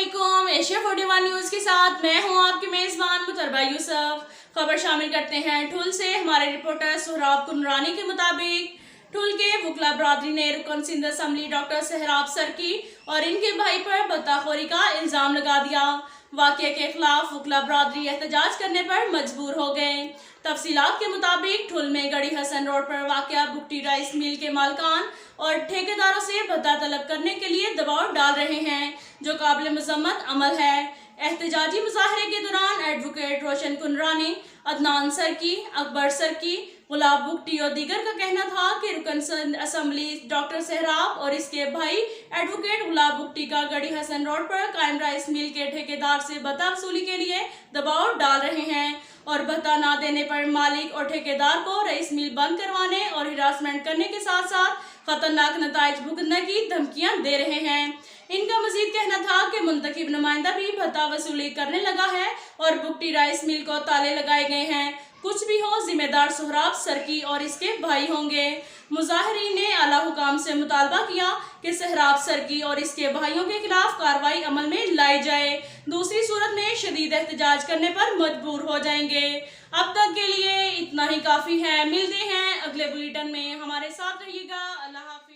अस्सलामुअलैकुम। Asia 41 news के साथ मैं हूं आपकी मेजबान मुतरबा यूसुफ। खबर शामिल करते हैं ठुल से। हमारे रिपोर्टर सोहराब कुनरानी के मुताबिक ठुल के वकला बरादरी ने रुकन सिंध असम्बली डॉक्टर सहराब सरकी और इनके भाई पर बदताखोरी का इल्जाम लगा दिया। वाक़े के खिलाफ वकला बरादरी एहतजाज करने पर मजबूर हो गए। तफसीलात के मुताबिक ठुल में गढ़ी हसन रोड पर वाक़या बुगटी राइस मिल के मालकान और ठेकेदारों से भत्ता तलब करने के लिए दबाव डाल रहे हैं, जो काबिल मजम्मत अमल है। एहतजाजी मुजाहरे के दौरान एडवोकेट रोशन कुनरानी, अदनान सरकी, अकबर सरकी, गुलाब बुगटी और दीगर का कहना था कि रुकन असम्बली डॉक्टर सहराब और इसके भाई एडवोकेट गुलाब बुगटी का गढ़ी हसन रोड पर कायम राइस मिल के ठेकेदार से भत्ता वसूली के लिए दबाव डाल रहे हैं और भत्ता ना देने पर मालिक और ठेकेदार को राइस मिल बंद करवाने और हिरासमेंट करने के साथ साथ खतरनाक नताइज भुगतने की धमकियां दे रहे हैं। इनका मजीद कहना था कि मुंतखब नुमाइंदा भी भत्ता वसूली करने लगा है और बुगटी राइस मिल को ताले लगाए गए हैं। कुछ भी हो, जिम्मेदार सोहराब सरकी और इसके भाई होंगे। मुजाहिरीन ने आला हुकाम से मुतालबा किया कि सहराब सरकी और इसके भाइयों के खिलाफ कार्रवाई अमल में लाई जाए, दूसरी सूरत में शदीद एहतजाज करने पर मजबूर हो जाएंगे। अब तक के लिए इतना ही काफ़ी है। मिलते हैं अगले बुलेटिन में, हमारे साथ रहिएगा। अल्लाह हाफ़िज़।